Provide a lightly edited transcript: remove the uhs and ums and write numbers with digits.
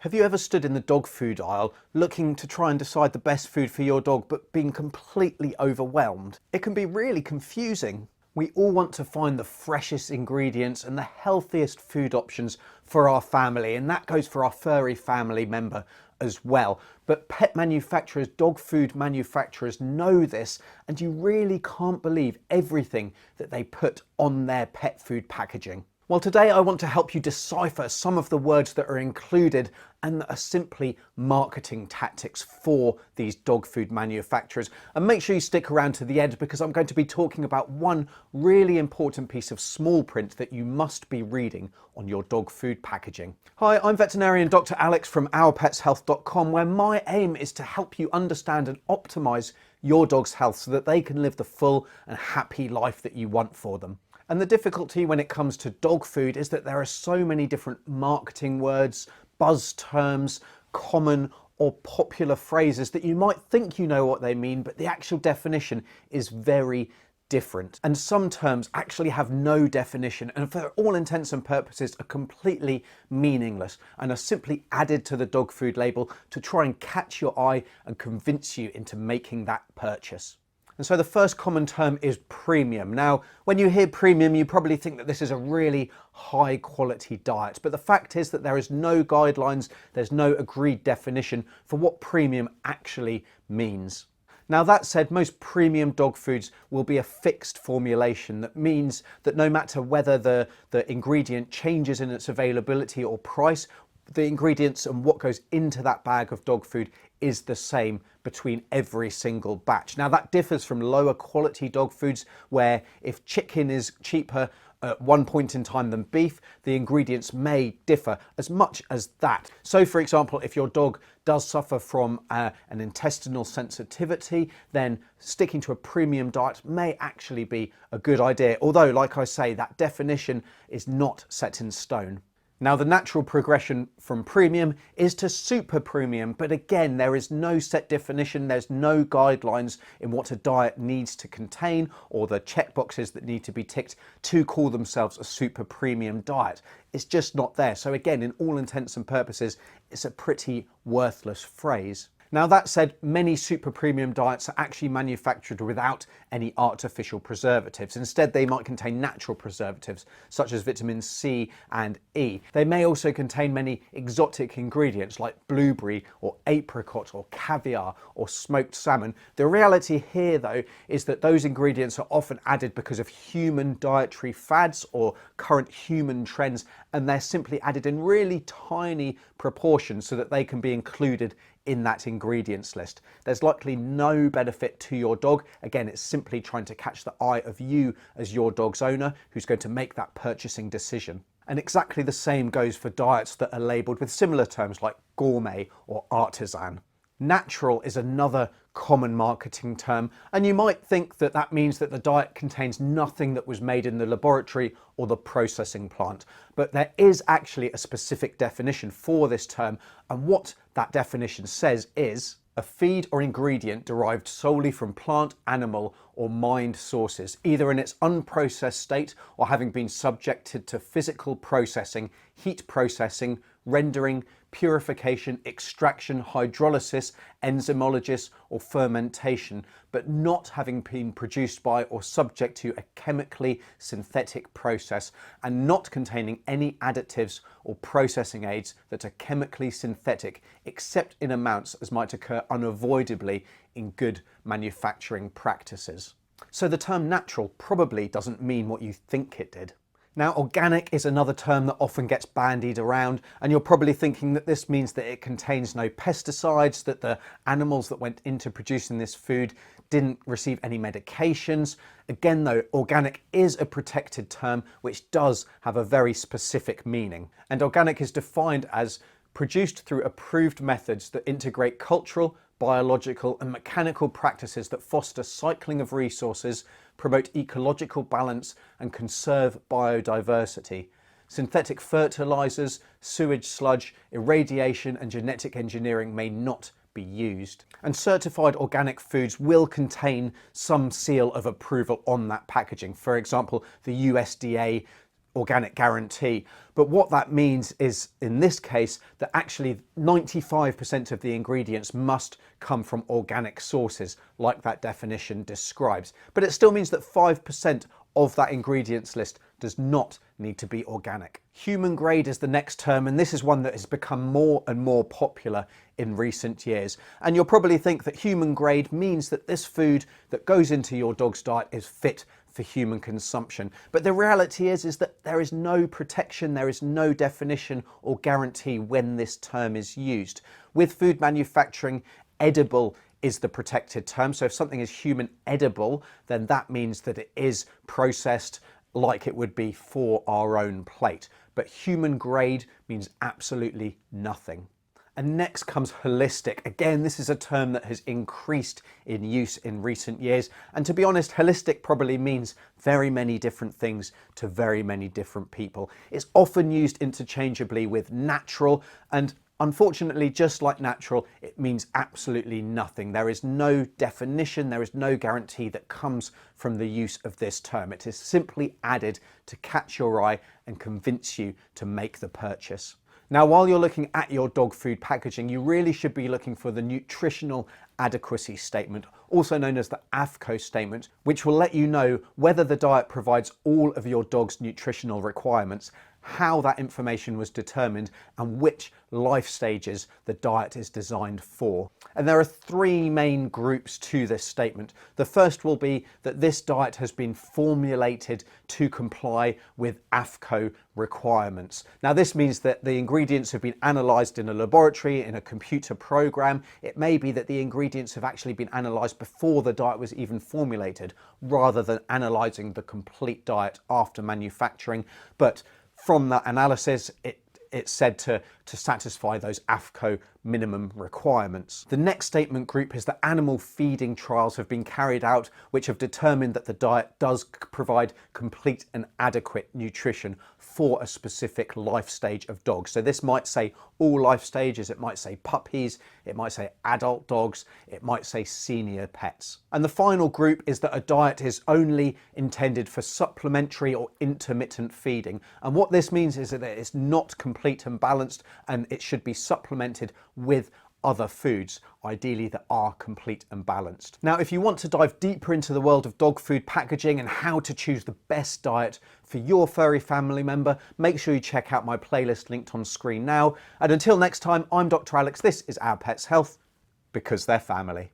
Have you ever stood in the dog food aisle looking to try and decide the best food for your dog but being completely overwhelmed? It can be really confusing. We all want to find the freshest ingredients and the healthiest food options for our family, and that goes for our furry family member as well. But pet manufacturers, dog food manufacturers know this, and you really can't believe everything that they put on their pet food packaging. Well, today I want to help you decipher some of the words that are included and that are simply marketing tactics for these dog food manufacturers. And make sure you stick around to the end, because I'm going to be talking about one really important piece of small print that you must be reading on your dog food packaging. Hi, I'm veterinarian Dr. Alex from ourpetshealth.com, where my aim is to help you understand and optimize your dog's health so that they can live the full and happy life that you want for them. And the difficulty when it comes to dog food is that there are so many different marketing words, buzz terms, common or popular phrases that you might think you know what they mean, but the actual definition is very different. And some terms actually have no definition and for all intents and purposes are completely meaningless and are simply added to the dog food label to try and catch your eye and convince you into making that purchase. And so the first common term is premium. Now, when you hear premium, you probably think that this is a really high quality diet, but the fact is that there is no guidelines, there's no agreed definition for what premium actually means. Now, that said, most premium dog foods will be a fixed formulation. That means that no matter whether the ingredient changes in its availability or price, the ingredients and what goes into that bag of dog food is the same between every single batch. Now, that differs from lower quality dog foods, where if chicken is cheaper at one point in time than beef, the ingredients may differ as much as that. So for example, if your dog does suffer from an intestinal sensitivity, then sticking to a premium diet may actually be a good idea. Although, like I say, that definition is not set in stone. Now, the natural progression from premium is to super premium, but again, there is no set definition, there's no guidelines in what a diet needs to contain or the checkboxes that need to be ticked to call themselves a super premium diet. It's just not there. So again, in all intents and purposes, it's a pretty worthless phrase. Now, that said, many super premium diets are actually manufactured without any artificial preservatives. Instead, they might contain natural preservatives such as vitamin C and E. They may also contain many exotic ingredients like blueberry or apricot or caviar or smoked salmon. The reality here, though, is that those ingredients are often added because of human dietary fads or current human trends, and they're simply added in really tiny proportions so that they can be included in that ingredients list. There's likely no benefit to your dog. Again, it's simply trying to catch the eye of you as your dog's owner who's going to make that purchasing decision. And exactly the same goes for diets that are labelled with similar terms like gourmet or artisan. Natural is another common marketing term, and you might think that that means that the diet contains nothing that was made in the laboratory or the processing plant. But there is actually a specific definition for this term, and what that definition says is a feed or ingredient derived solely from plant, animal or mined sources, either in its unprocessed state or having been subjected to physical processing, heat processing, rendering, purification, extraction, hydrolysis, enzymology or fermentation, but not having been produced by or subject to a chemically synthetic process, and not containing any additives or processing aids that are chemically synthetic, except in amounts as might occur unavoidably in good manufacturing practices. So the term natural probably doesn't mean what you think it did. Now, organic is another term that often gets bandied around, and you're probably thinking that this means that it contains no pesticides, that the animals that went into producing this food didn't receive any medications. Again, though, organic is a protected term which does have a very specific meaning. And organic is defined as produced through approved methods that integrate cultural, biological and mechanical practices that foster cycling of resources, promote ecological balance and conserve biodiversity. Synthetic fertilizers, sewage sludge, irradiation and genetic engineering may not be used. And certified organic foods will contain some seal of approval on that packaging. For example, the USDA organic guarantee. But what that means is, in this case, that actually 95% of the ingredients must come from organic sources, like that definition describes. But it still means that 5% of that ingredients list does not need to be organic. Human grade is the next term, and this is one that has become more and more popular in recent years. And you'll probably think that human grade means that this food that goes into your dog's diet is fit for human consumption. But the reality is that there is no protection, there is no definition or guarantee when this term is used. With food manufacturing, edible is the protected term. So if something is human edible, then that means that it is processed like it would be for our own plate. But human grade means absolutely nothing. And next comes holistic. Again, this is a term that has increased in use in recent years. And to be honest, holistic probably means very many different things to very many different people. It's often used interchangeably with natural, and unfortunately, just like natural, it means absolutely nothing. There is no definition, there is no guarantee that comes from the use of this term. It is simply added to catch your eye and convince you to make the purchase. Now, while you're looking at your dog food packaging, you really should be looking for the nutritional adequacy statement, also known as the AFCO statement, which will let you know whether the diet provides all of your dog's nutritional requirements, how that information was determined, and which life stages the diet is designed for. And there are three main groups to this statement. The first will be that this diet has been formulated to comply with AFCO requirements. Now, this means that the ingredients have been analysed in a laboratory, in a computer program. It may be that the ingredients have actually been analysed before the diet was even formulated, rather than analysing the complete diet after manufacturing. But from that analysis, it's said to satisfy those AFCO minimum requirements. The next statement group is that animal feeding trials have been carried out which have determined that the diet does provide complete and adequate nutrition for a specific life stage of dogs. So this might say all life stages, it might say puppies, it might say adult dogs, it might say senior pets. And the final group is that a diet is only intended for supplementary or intermittent feeding. And what this means is that it's not complete and balanced, and it should be supplemented with other foods, ideally that are complete and balanced. Now, if you want to dive deeper into the world of dog food packaging and how to choose the best diet for your furry family member, make sure you check out my playlist linked on screen now. And until next time, I'm Dr. Alex. This is Our Pets Health, because they're family.